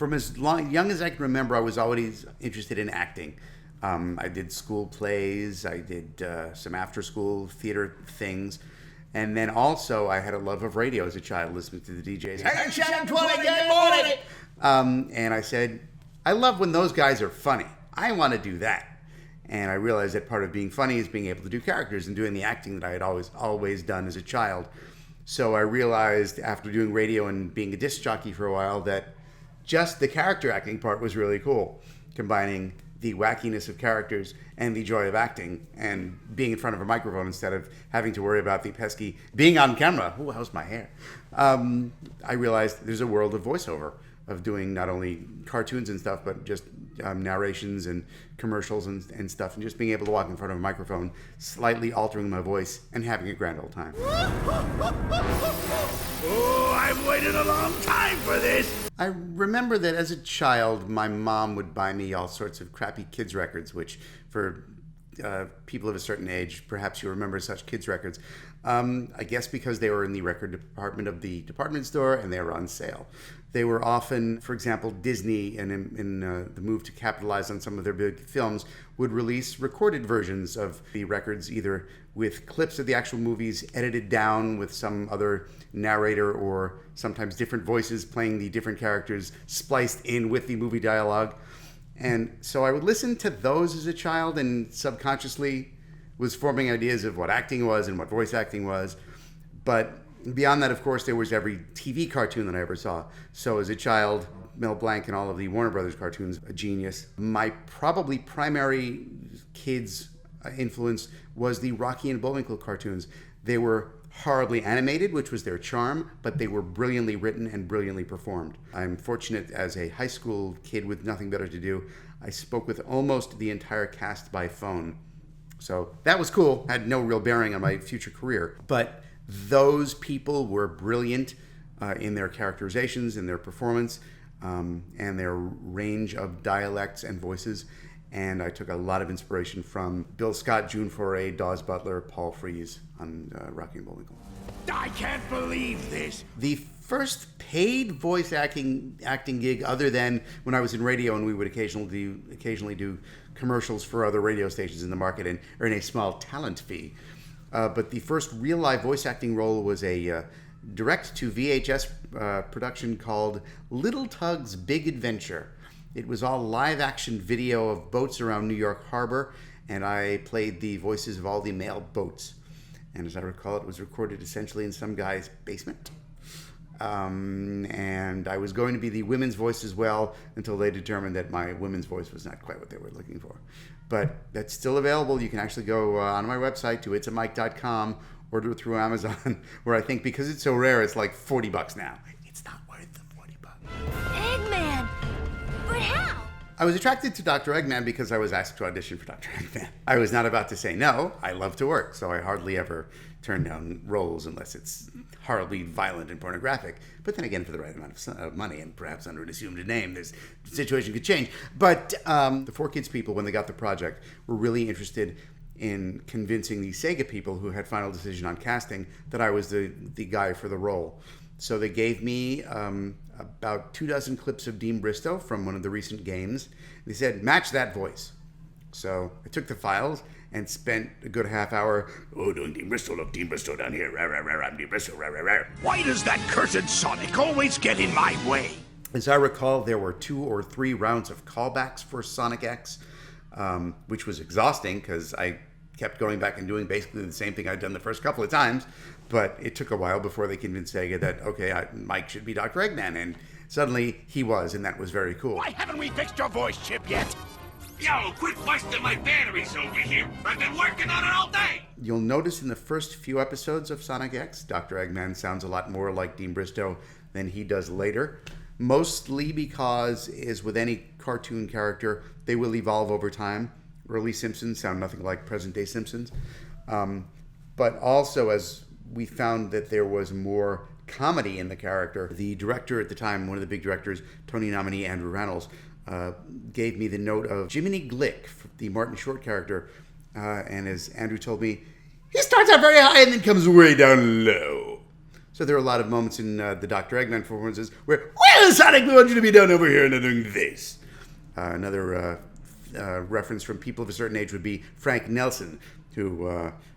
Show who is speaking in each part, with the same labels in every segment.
Speaker 1: from young as I can remember, I was always interested in acting. I did school plays. I did some after-school theater things. And then also, I had a love of radio as a child, listening to the DJs. Hey, 720, good morning! And I said, I love when those guys are funny. I want to do that. And I realized that part of being funny is being able to do characters and doing the acting that I had always done as a child. So I realized after doing radio and being a disc jockey for a while that just the character acting part was really cool, combining the wackiness of characters and the joy of acting and being in front of a microphone instead of having to worry about the pesky being on camera. Oh, how's my hair? I realized there's a world of voiceover, of doing not only cartoons and stuff, but just narrations and commercials and stuff, and just being able to walk in front of a microphone, slightly altering my voice and having a grand old time.
Speaker 2: Oh, I've waited a long time for this.
Speaker 1: I remember that as a child, my mom would buy me all sorts of crappy kids records, which for people of a certain age, perhaps you remember such kids records. I guess because they were in the record department of the department store and they were on sale. They were often, for example, Disney, and in the move to capitalize on some of their big films, would release recorded versions of the records, either with clips of the actual movies edited down with some other narrator or sometimes different voices playing the different characters spliced in with the movie dialogue. And so I would listen to those as a child and subconsciously was forming ideas of what acting was and what voice acting was. But beyond that, of course, there was every TV cartoon that I ever saw. So as a child, Mel Blanc and all of the Warner Brothers cartoons, a genius. My probably primary kids influence was the Rocky and Bullwinkle cartoons. They were horribly animated, which was their charm, but they were brilliantly written and brilliantly performed. I'm fortunate as a high school kid with nothing better to do, I spoke with almost the entire cast by phone. So that was cool, had no real bearing on my future career. But those people were brilliant in their characterizations, in their performance, and their range of dialects and voices. And I took a lot of inspiration from Bill Scott, June Foray, Dawes Butler, Paul Frees on Rocky and Bullwinkle.
Speaker 2: I can't believe this.
Speaker 1: The first paid voice acting gig, other than when I was in radio and we would occasionally do commercials for other radio stations in the market and earn a small talent fee. But the first real live voice acting role was a direct to VHS production called Little Tug's Big Adventure. It was all live action video of boats around New York Harbor, and I played the voices of all the male boats. And as I recall, it was recorded essentially in some guy's basement. And I was going to be the women's voice as well until they determined that my women's voice was not quite what they were looking for. But that's still available. You can actually go on my website to itsamike.com, order it through Amazon, where I think because it's so rare, it's like $40 now. It's not worth the $40.
Speaker 3: Eggman! But how?
Speaker 1: I was attracted to Dr. Eggman because I was asked to audition for Dr. Eggman. I was not about to say no. I love to work, so I hardly ever turn down roles unless it's horribly violent and pornographic. But then again, for the right amount of money and perhaps under an assumed name, the situation could change. But the 4Kids people, when they got the project, were really interested in convincing the Sega people who had final decision on casting that I was the guy for the role. So they gave me about 24 clips of Dean Bristow from one of the recent games. They said, match that voice. So I took the files and spent a good half hour, doing Dean Bristow, look, Dean Bristow down here, I'm Dean Bristow,
Speaker 2: Why does that cursed Sonic always get in my way?
Speaker 1: As I recall, there were 2 or 3 rounds of callbacks for Sonic X, which was exhausting because I kept going back and doing basically the same thing I'd done the first couple of times. But it took a while before they convinced Sega that, okay, Mike should be Dr. Eggman. And suddenly he was, and that was very cool.
Speaker 2: Why haven't we fixed your voice chip yet?
Speaker 4: Yo, quit busting my batteries over here. I've been working on it all day.
Speaker 1: You'll notice in the first few episodes of Sonic X, Dr. Eggman sounds a lot more like Dean Bristow than he does later. Mostly because, as with any cartoon character, they will evolve over time. Early Simpsons sound nothing like present-day Simpsons. But also, as we found that there was more comedy in the character, the director at the time, one of the big directors, Tony nominee Andrew Rannells, gave me the note of Jiminy Glick, the Martin Short character. And as Andrew told me, he starts out very high and then comes way down low. So there are a lot of moments in the Dr. Eggman performances where, well, Sonic, we want you to be down over here and doing this. Another reference from people of a certain age would be Frank Nelson, who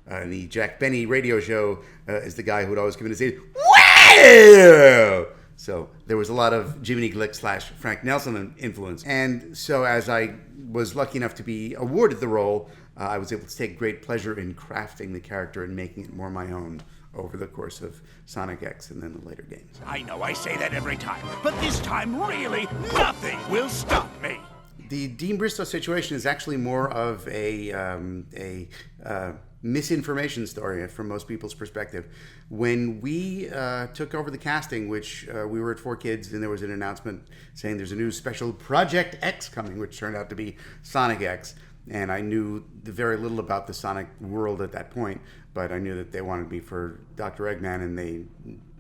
Speaker 1: in the Jack Benny radio show is the guy who would always come in and say, wow! So there was a lot of Jiminy Glick / Frank Nelson influence. And so as I was lucky enough to be awarded the role, I was able to take great pleasure in crafting the character and making it more my own over the course of Sonic X and then the later games.
Speaker 2: I know I say that every time, but this time, really, nothing will stop me.
Speaker 1: The Dean Bristow situation is actually more of a misinformation story from most people's perspective. When we took over the casting, which we were at 4Kids, and there was an announcement saying there's a new special Project X coming, which turned out to be Sonic X. And I knew very little about the Sonic world at that point, but I knew that they wanted me for Dr. Eggman, and they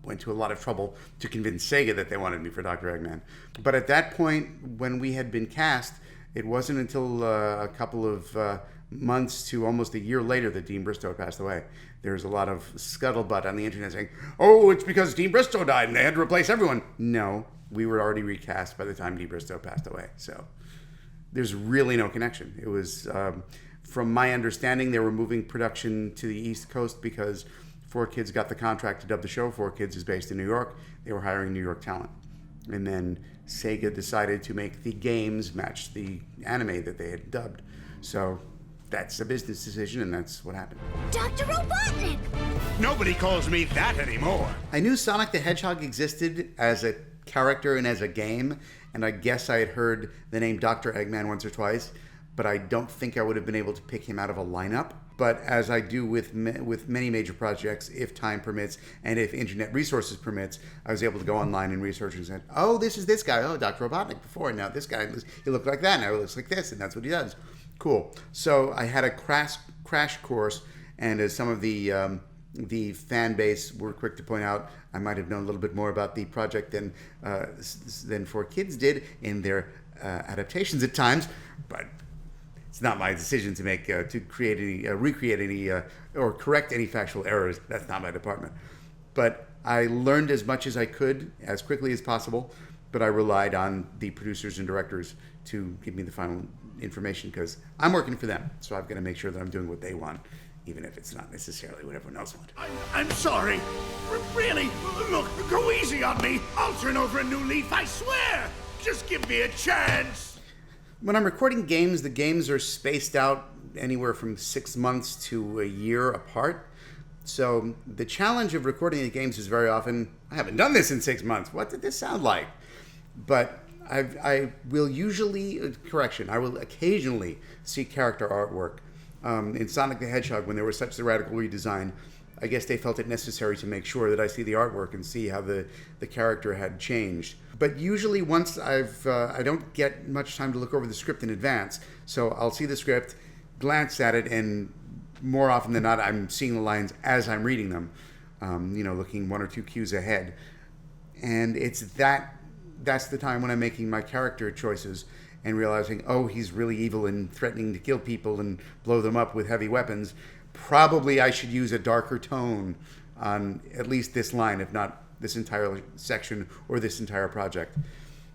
Speaker 1: went to a lot of trouble to convince Sega that they wanted me for Dr. Eggman. But at that point, when we had been cast, it wasn't until a couple of months to almost a year later that Dean Bristow had passed away. There's a lot of scuttlebutt on the internet saying, oh, it's because Dean Bristow died and they had to replace everyone. No, we were already recast by the time Dean Bristow passed away. So there's really no connection. It was, from my understanding, they were moving production to the East Coast because 4Kids got the contract to dub the show. 4Kids is based in New York. They were hiring New York talent. And then Sega decided to make the games match the anime that they had dubbed. So that's a business decision, and that's what happened.
Speaker 3: Dr. Robotnik!
Speaker 2: Nobody calls me that anymore.
Speaker 1: I knew Sonic the Hedgehog existed as a character and as a game, and I guess I had heard the name Dr. Eggman once or twice, but I don't think I would have been able to pick him out of a lineup. But as I do with many major projects, if time permits and if internet resources permits, I was able to go online and research and say, oh, this is this guy. Oh, Dr. Robotnik before. Now this guy, he looked like that. Now he looks like this, and that's what he does. Cool. So I had a crash course, and as some of the fan base were quick to point out, I might have known a little bit more about the project than 4Kids did in their adaptations at times, but it's not my decision to make to create any, recreate any, or correct any factual errors. That's not my department. But I learned as much as I could, as quickly as possible. But I relied on the producers and directors to give me the final information because I'm working for them. So I've got to make sure that I'm doing what they want, even if it's not necessarily what everyone else wants.
Speaker 2: I'm sorry. Really, look, go easy on me. I'll turn over a new leaf, I swear. Just give me a chance.
Speaker 1: When I'm recording games, the games are spaced out anywhere from 6 months to a year apart. So the challenge of recording the games is very often, I haven't done this in 6 months. What did this sound like? But I will usually, I will occasionally see character artwork. In Sonic the Hedgehog, when there was such a radical redesign, I guess they felt it necessary to make sure that I see the artwork and see how the character had changed. But usually once I don't get much time to look over the script in advance, so I'll see the script, glance at it, and more often than not, I'm seeing the lines as I'm reading them, looking 1 or 2 cues ahead. And it's that's the time when I'm making my character choices and realizing, oh, he's really evil and threatening to kill people and blow them up with heavy weapons. Probably I should use a darker tone on at least this line, if not this entire section or this entire project.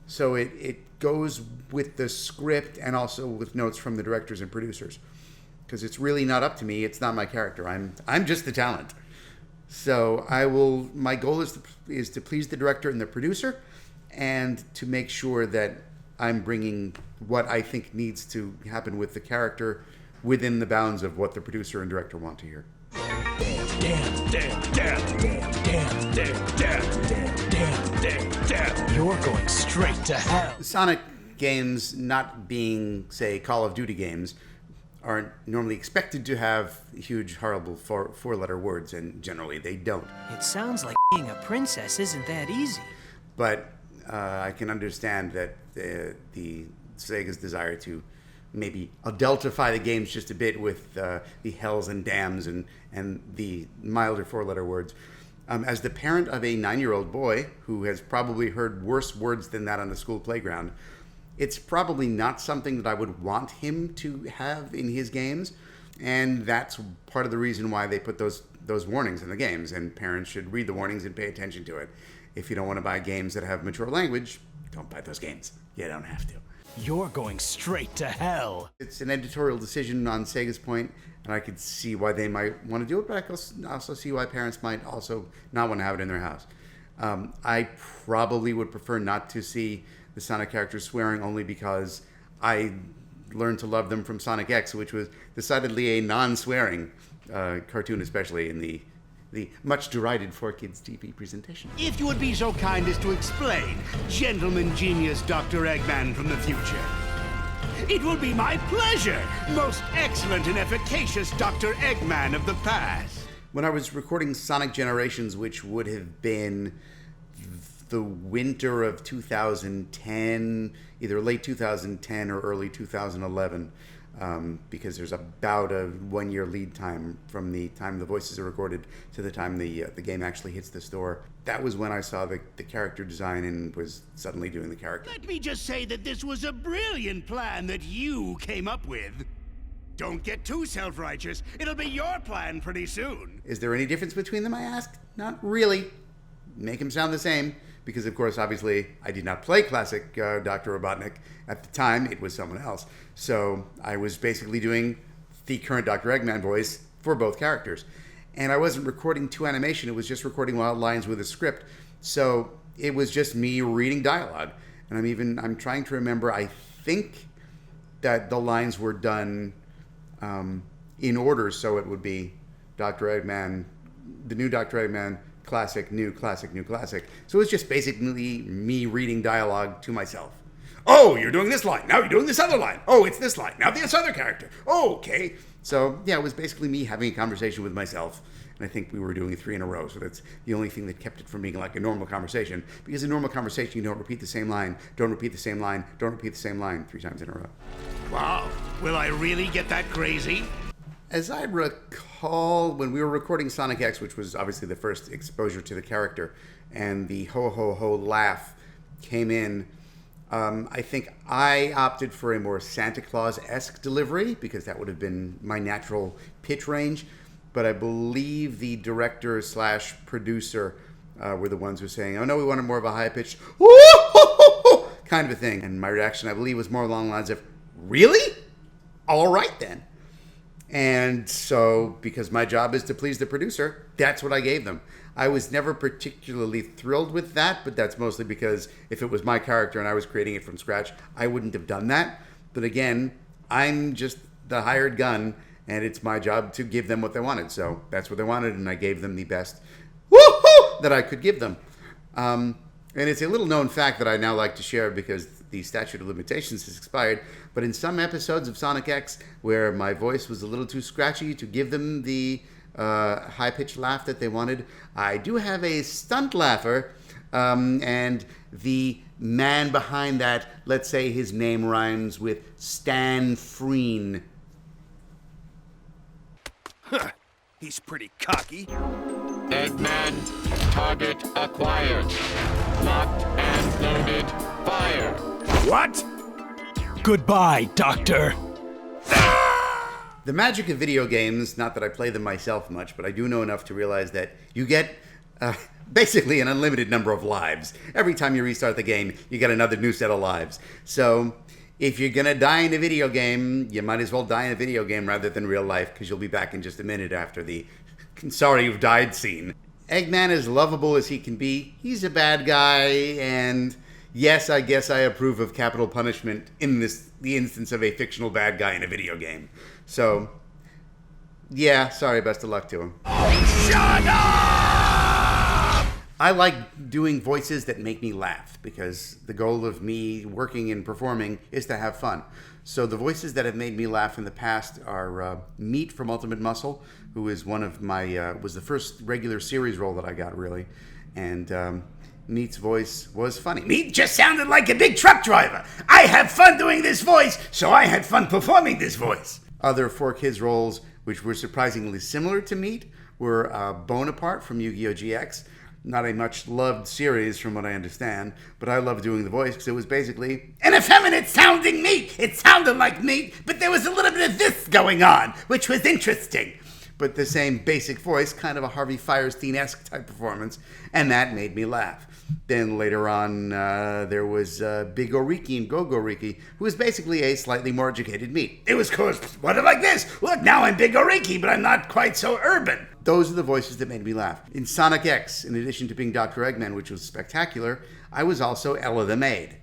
Speaker 1: So it goes with the script and also with notes from the directors and producers, because it's really not up to me. It's not my character. I'm just the talent. So my goal is to please the director and the producer, and to make sure that I'm bringing what I think needs to happen with the character within the bounds of what the producer and director want to hear.
Speaker 5: You're going straight to hell.
Speaker 1: Sonic games, not being, say, Call of Duty games, aren't normally expected to have huge, horrible four-letter words, and generally they don't.
Speaker 5: It sounds like being a princess isn't that easy.
Speaker 1: But I can understand that the Sega's desire to maybe adultify the games just a bit with the hells and damns and the milder four-letter words. As the parent of a 9-year-old boy who has probably heard worse words than that on the school playground, it's probably not something that I would want him to have in his games. And that's part of the reason why they put those those warnings in the games, and parents should read the warnings and pay attention to it. If you don't want to buy games that have mature language, don't buy those games. You don't have to.
Speaker 5: You're going straight to hell.
Speaker 1: It's an editorial decision on Sega's point, and I could see why they might want to do it, but I can also see why parents might also not want to have it in their house. I probably would prefer not to see the Sonic characters swearing, only because I learned to love them from Sonic X, which was decidedly a non-swearing cartoon, especially in the much derided 4Kids TV presentation.
Speaker 2: If you would be so kind as to explain, gentleman genius Dr. Eggman from the future. It will be my pleasure, most excellent and efficacious Dr. Eggman of the past.
Speaker 1: When I was recording Sonic Generations, which would have been the winter of 2010, either late 2010 or early 2011, because there's about a 1 year lead time from the time the voices are recorded to the time the game actually hits the store. That was when I saw the character design and was suddenly doing the character.
Speaker 2: Let me just say that this was a brilliant plan that you came up with. Don't get too self-righteous. It'll be your plan pretty soon.
Speaker 1: Is there any difference between them, I asked? Not really. Make them sound the same, because of course, obviously, I did not play classic Dr. Robotnik. At the time, it was someone else. So I was basically doing the current Dr. Eggman voice for both characters. And I wasn't recording to animation, it was just recording wild lines with a script. So it was just me reading dialogue. And I'm trying to remember, I think that the lines were done in order, so it would be Dr. Eggman, the new Dr. Eggman, classic, new, classic, new, classic. So it was just basically me reading dialogue to myself. Oh, you're doing this line. Now you're doing this other line. Oh, it's this line. Now this other character. Oh, okay. So, yeah, it was basically me having a conversation with myself. And I think we were doing 3 in a row. So that's the only thing that kept it from being like a normal conversation. Because in normal conversation, you don't repeat the same line, don't repeat the same line, don't repeat the same line 3 times in a row.
Speaker 2: Wow. Will I really get that crazy?
Speaker 1: As I recall, when we were recording Sonic X, which was obviously the first exposure to the character, and the ho ho ho laugh came in, I think I opted for a more Santa Claus-esque delivery, because that would have been my natural pitch range. But I believe the director/producer were the ones who were saying, oh no, we wanted more of a high-pitched kind of a thing. And my reaction, I believe, was more along the lines of, really? All right then. And so, because my job is to please the producer, that's what I gave them. I was never particularly thrilled with that, but that's mostly because if it was my character and I was creating it from scratch, I wouldn't have done that. But again, I'm just the hired gun, and it's my job to give them what they wanted. So that's what they wanted, and I gave them the best woohoo that I could give them. And it's a little known fact that I now like to share because the statute of limitations has expired. But in some episodes of Sonic X, where my voice was a little too scratchy to give them the high-pitched laugh that they wanted, I do have a stunt laugher, and the man behind that, let's say his name rhymes with Stan Freen.
Speaker 5: He's pretty cocky.
Speaker 6: Eggman, target acquired. Locked and loaded, fire.
Speaker 2: What?
Speaker 5: Goodbye, Doctor.
Speaker 1: The magic of video games, not that I play them myself much, but I do know enough to realize that you get basically an unlimited number of lives. Every time you restart the game, you get another new set of lives. So if you're going to die in a video game, you might as well die in a video game rather than real life, because you'll be back in just a minute after the sorry you've died scene. Eggman, as lovable as he can be, he's a bad guy, and yes, I guess I approve of capital punishment in the instance of a fictional bad guy in a video game. So, yeah, sorry, best of luck to him.
Speaker 2: Shut up!
Speaker 1: I like doing voices that make me laugh, because the goal of me working and performing is to have fun. So the voices that have made me laugh in the past are Meat from Ultimate Muscle, who is one of my, was the first regular series role that I got, really. And Meat's voice was funny.
Speaker 2: Meat just sounded like a big truck driver. I have fun doing this voice, so I had fun performing this voice.
Speaker 1: Other 4Kids roles, which were surprisingly similar to Meat, were Bonaparte from Yu-Gi-Oh! GX. Not a much loved series from what I understand, but I loved doing the voice because it was basically
Speaker 2: an effeminate sounding Meat. It sounded like Meat, but there was a little bit of this going on, which was interesting.
Speaker 1: but the same basic voice, kind of a Harvey Fierstein-esque type performance, and that made me laugh. Then later on, there was Big Oriki and Gogo Riki, who was basically a slightly more educated me. It was what like this. Look, now I'm Big Oriki, but I'm not quite so urban. Those are the voices that made me laugh. In Sonic X, in addition to being Dr. Eggman, which was spectacular, I was also Ella the Maid,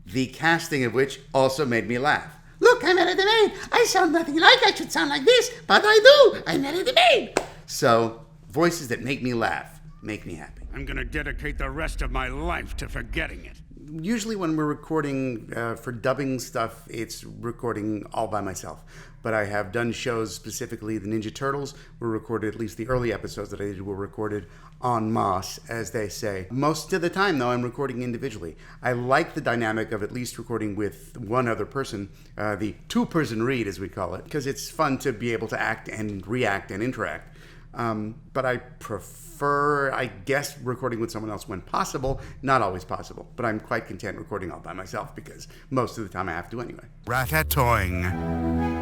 Speaker 1: the casting of which also made me laugh. Look, I'm Ella the Maid. I sound nothing like I should sound like this, but I do. I'm Ella the Maid. So, voices that make me laugh make me happy.
Speaker 2: I'm gonna dedicate the rest of my life to forgetting it.
Speaker 1: Usually when we're recording for dubbing stuff, it's recording all by myself. But I have done shows, specifically the Ninja Turtles were recorded, at least the early episodes that I did were recorded en masse, as they say. Most of the time, though, I'm recording individually. I like the dynamic of at least recording with one other person, the two-person read, as we call it, because it's fun to be able to act and react and interact. But I prefer, I guess, recording with someone else when possible. Not always possible, but I'm quite content recording all by myself because most of the time I have to anyway.
Speaker 2: Ratatouille.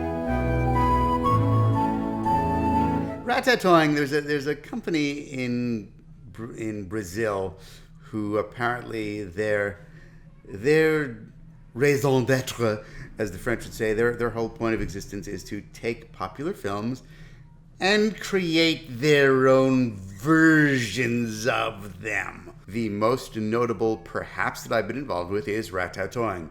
Speaker 1: Ratatouille, there's a company in Brazil who apparently their raison d'être, as the French would say, their whole point of existence is to take popular films and create their own versions of them. The most notable, perhaps, that I've been involved with is Ratatouille,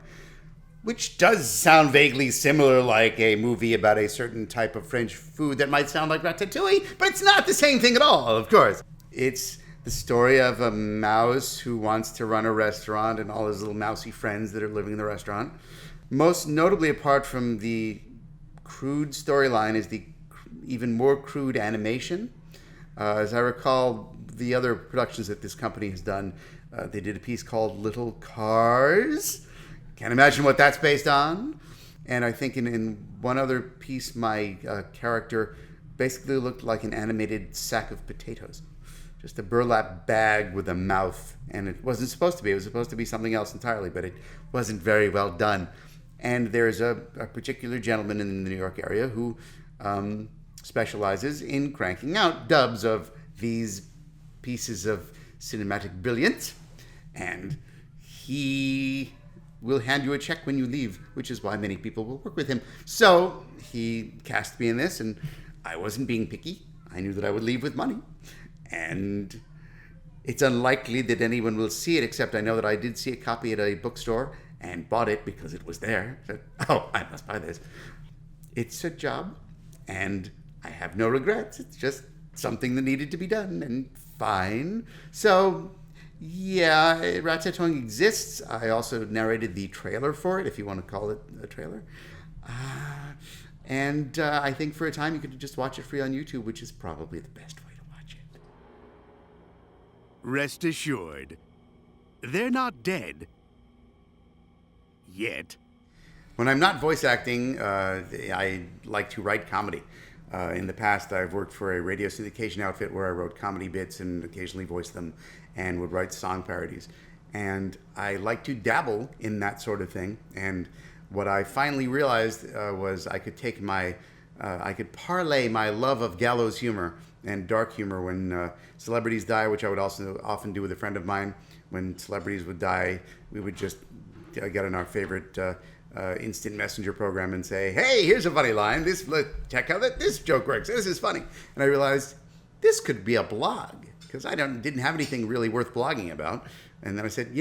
Speaker 1: which does sound vaguely similar like a movie about a certain type of French food that might sound like ratatouille, but it's not the same thing at all, of course. It's the story of a mouse who wants to run a restaurant and all his little mousy friends that are living in the restaurant. Most notably, apart from the crude storyline, is the even more crude animation. As I recall, the other productions that this company has done, they did a piece called Little Cars. Can't imagine what that's based on. And I think in one other piece, my character basically looked like an animated sack of potatoes. Just a burlap bag with a mouth. And it wasn't supposed to be. It was supposed to be something else entirely, but it wasn't very well done. And there's a particular gentleman in the New York area who specializes in cranking out dubs of these pieces of cinematic brilliance. And he will hand you a check when you leave, which is why many people will work with him. So he cast me in this, and I wasn't being picky. I knew that I would leave with money. And it's unlikely that anyone will see it, except I know that I did see a copy at a bookstore and bought it because it was there. So, I must buy this. It's a job, and I have no regrets. It's just something that needed to be done, and fine. So, yeah, Ratatouille exists. I also narrated the trailer for it, if you want to call it a trailer. And I think for a time you could just watch it free on YouTube, which is probably the best way to watch it.
Speaker 2: Rest assured, they're not dead. Yet.
Speaker 1: When I'm not voice acting, I like to write comedy. In the past, I've worked for a radio syndication outfit where I wrote comedy bits and occasionally voiced them and would write song parodies. And I like to dabble in that sort of thing. And what I finally realized was I could take I could parlay my love of gallows humor and dark humor when celebrities die, which I would also often do with a friend of mine. When celebrities would die, we would just get on our favorite instant messenger program and say, hey, here's a funny line. Check how this joke works. This is funny. And I realized this could be a blog because I didn't have anything really worth blogging about. And then I said,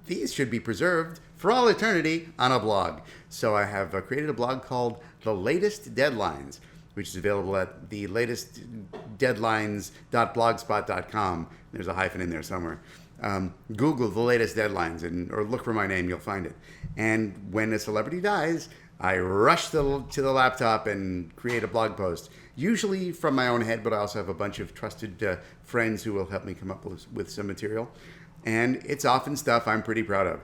Speaker 1: these should be preserved for all eternity on a blog. So I have created a blog called The Latest Deadlines, which is available at thelatestdeadlines.blogspot.com. There's a hyphen in there somewhere. Google The Latest Deadlines or look for my name, you'll find it. And when a celebrity dies, I rush to the laptop and create a blog post, usually from my own head, but I also have a bunch of trusted friends who will help me come up with some material. And it's often stuff I'm pretty proud of.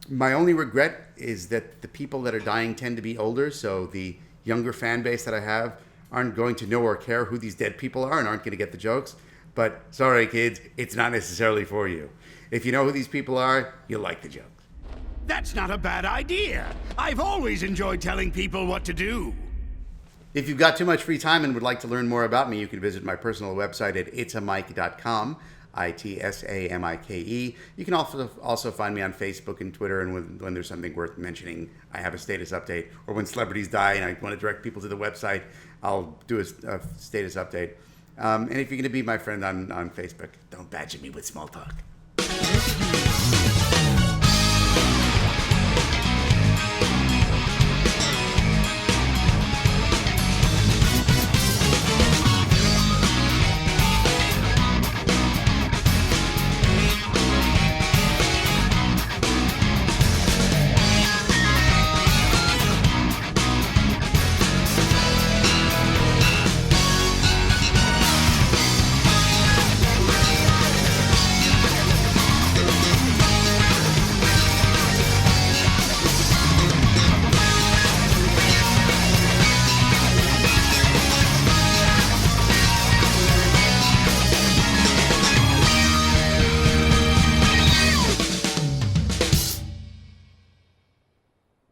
Speaker 1: My only regret is that the people that are dying tend to be older, so the younger fan base that I have aren't going to know or care who these dead people are and aren't going to get the jokes. But sorry, kids, it's not necessarily for you. If you know who these people are, you'll like the jokes.
Speaker 2: That's not a bad idea. I've always enjoyed telling people what to do.
Speaker 1: If you've got too much free time and would like to learn more about me, you can visit my personal website at itsamike.com, ITSAMIKE. You can also find me on Facebook and Twitter, and when there's something worth mentioning, I have a status update. Or when celebrities die and I want to direct people to the website, I'll do a status update. And if you're going to be my friend on Facebook, don't badger me with small talk.